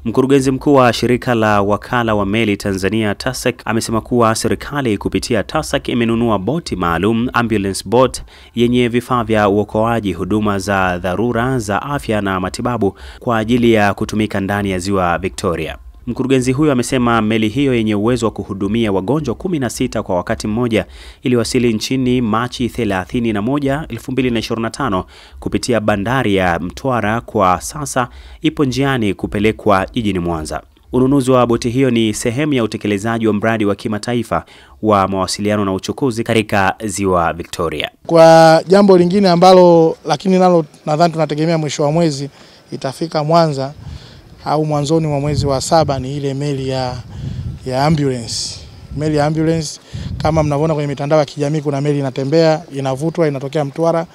Mkurugenzi mkuu wa shirika la wakala wa meli Tanzania TASAC amesema kuwa serikali kupitia TASAC imenunua boti maalum ambulance boat yenye vifaa vya uokoaji, huduma za dharura za afya na matibabu kwa ajili ya kutumika ndani ya Ziwa Victoria. Mkurugenzi huyo amesema meli hiyo yenye uwezo wa kuhudumia wagonjwa 16 kwa wakati mmoja iliwasili nchini Machi 31, 2025 kupitia bandari ya Mtwara. Kwa sasa ipo njiani kupelekwa jijini Mwanza. Ununuzi wa boti hiyo ni sehemu ya utekelezaji wa mradi wa kimataifa wa mawasiliano na uchukuzi katika Ziwa Victoria. Kwa jambo lingine ambalo lakini nalo nadhani tunategemea mwisho wa mwezi itafika Mwanza au mwanzoni mwa mwezi wa 7 ni ile meli ya ambulance. Meli ya ambulance kama mnavyoona kwenye mitandao ya kijamii, kuna meli inatembea, inavutwa, inatokea Mtwara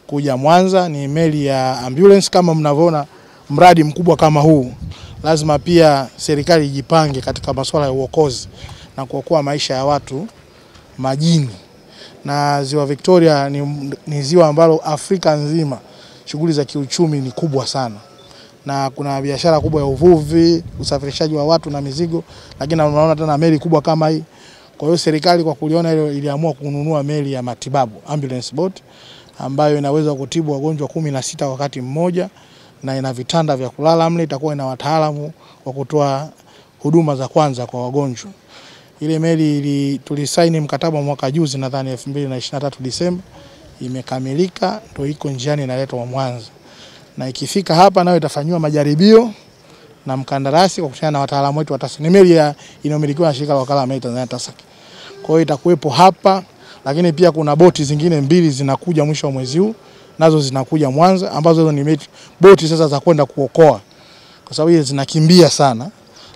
kuja Mwanza, ni meli ya ambulance. Kama mnavyoona mradi mkubwa kama huu, lazima pia serikali ijipange katika masuala ya uokozi na kuokoa maisha ya watu majini. Na Ziwa Victoria ni ziwa ambalo Afrika nzima shughuli za kiuchumi ni kubwa sana. Na kuna biashara kubwa ya uvuvi, usafirishaji wa watu na mizigo, lakini unaona tena meli kubwa kama hii. Kwa hiyo serikali kwa kuliona hilo iliamua kununua meli ya matibabu ambulance boat ambayo inaweza kutibu wagonjwa 16 wakati mmoja, na ina vitanda vya kulala mle, itakuwa ina wataalamu wa kutoa huduma za kwanza kwa wagonjwa. Ile meli tulisaini mkataba mwaka juzi nadhani 2023 Disemba, imekamilika, ndio iko njiani inaletwa Mwanza. Na ikifika hapa nayo itafanywa majaribio na mkandarasi kwa kushirikiana na wataalamu wetu wa TASAC. Ni meli inayomilikiwa na shirika la wakala wa meli Tanzania TASAC. Kwa hiyo itakuwepo hapa, lakini pia kuna boti zingine 2 zinakuja mwisho wa mwezi huu, nazo zinakuja Mwanza, ambazo hizo ni boti sasa za kwenda kuokoa. Kwa sababu hizo zinakimbia sana,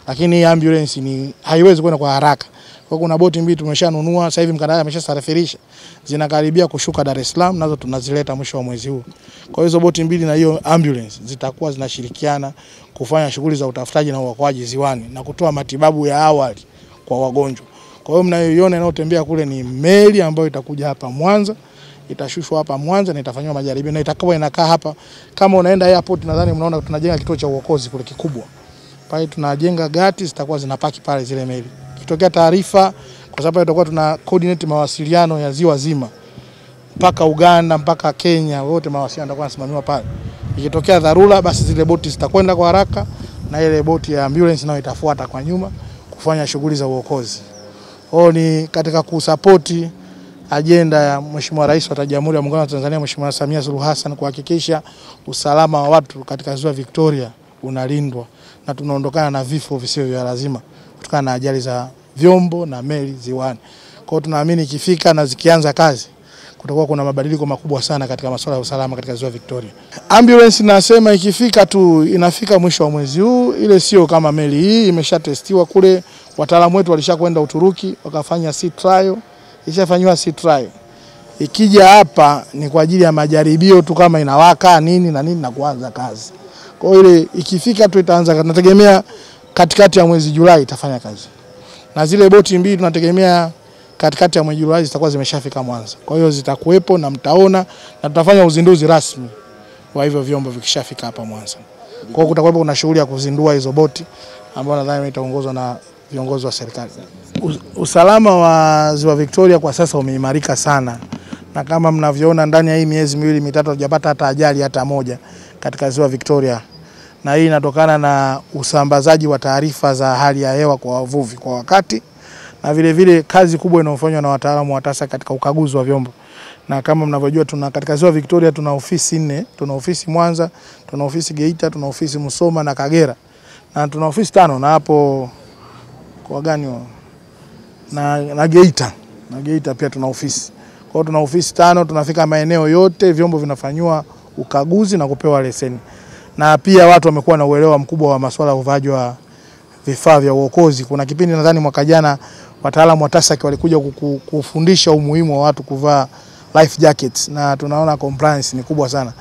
lakini ambulance haiwezi kwenda kwa haraka. Kwa kuna boti 2 tumeshanunua, sasa hivi mkandarasi ameshasafirisha. Zinakaribia kushuka Dar es Salaam, nazo tunazileta mwisho wa mwezi huu. Kwa hizo boti 2 na hiyo ambulance zitakuwa zinashirikiana kufanya shughuli za utafutaji na uokoaji ziwani na kutoa matibabu ya awali kwa wagonjwa. Kwa hiyo mnayoiona inayotembea kule ni meli ambayo itakuja hapa Mwanza, itashushwa hapa Mwanza na itafanywa majaribio, na itakuwa inakaa hapa. Kama unaenda airport nadhani mnaona tunajenga kituo cha uokozi kule kikubwa. Pale tunajenga gati zitakuwa zinapaki pale zile meli. Ikitokea taarifa, kwa sababu tutakuwa tuna coordinate mawasiliano ya ziwa zima mpaka Uganda mpaka Kenya, wote mawasiliano yatakuwa yanasimamiwa pale. Ikitokea dharura, basi zile boti zitakwenda kwa haraka na ile boti ya ambulance nayo itafuata kwa nyuma kufanya shughuli za uokozi. Hao ni katika kusapoti ajenda ya Mheshimiwa Rais wa Jamhuri ya Muungano wa Tanzania Mheshimiwa Samia Suluhu Hassan kuhakikisha usalama wa watu katika Ziwa Victoria unalindwa na tunaondokana na vifo visivyo vya lazima kutokana na ajali za vyombo na meli ziwani. Kwa hiyo tunaamini ikifika na zikianza kazi kutakuwa kuna mabadiliko makubwa sana katika masuala ya usalama katika Ziwa Victoria. Ambulance nasema ikifika tu inafika mwisho wa mwezi huu, ile sio kama meli hii imeshatestiwa kule, wataalamu wetu walishakwenda Uturuki wakafanya sea trial, ishafanywa sea trial. Ikija hapa ni kwa ajili ya majaribio tu kama inawaka nini na nini na kuanza kazi. Kwa hiyo ile ikifika tu itaanza, tunategemea katikati ya mwezi Julai itafanya kazi. Na zile boti 2 tunategemea katikati ya mwezi Julai zitakuwa zimeshafika Mwanza. Kwa hiyo zitakuwepo na mtaona, na tutafanya uzinduzi rasmi wa hivyo vyombo vikishafika hapa Mwanza. Kwa hiyo kutakuwepo kuna shughuli ya kuzindua hizo boti ambayo nadhani itaongozwa na viongozi wa serikali. Usalama wa Ziwa Victoria kwa sasa umeimarika sana. Na kama mnavyoona ndani ya hii miezi 2-3 hujapata hata ajali hata moja katika Ziwa Victoria. Na hii inatokana na usambazaji wa taarifa za hali ya hewa kwa wavuvi kwa wakati, na vile vile kazi kubwa inayofanywa na wataalamu wa TASAC katika ukaguzi wa vyombo. Na kama mnavyojua katika Ziwa Victoria tuna ofisi 4, tuna ofisi Mwanza, tuna ofisi Geita, tuna ofisi Musoma na Kagera. Na tuna ofisi 5 na hapo kwa gani na Geita. Na Geita pia tuna ofisi. Kwa hiyo tuna ofisi 5, tunafika maeneo yote, vyombo vinafanywa ukaguzi na kupewa leseni. Na pia watu wamekuwa na uelewa mkubwa wa masuala ya uvaaji wa vifaa vya uokozi. Kuna kipindi nadhani mwaka jana wataalamu wa TASAC walikuja kufundisha umuhimu wa watu kuvaa life jackets, na tunaona compliance ni kubwa sana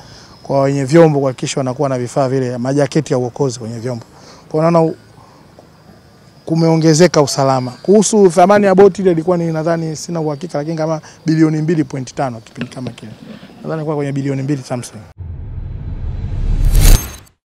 kwa wenye vyombo kuhakikisha wanakuwa na vifaa vile, majaketi ya uokozi kwenye vyombo. Kwa naona kumeongezeka usalama. Kuhusu thamani ya boti ile ilikuwa ni nadhani sina uhakika, lakini kama bilioni 2.5 kipindi kama kile. Nadhani kwa kwenye bilioni 2 something.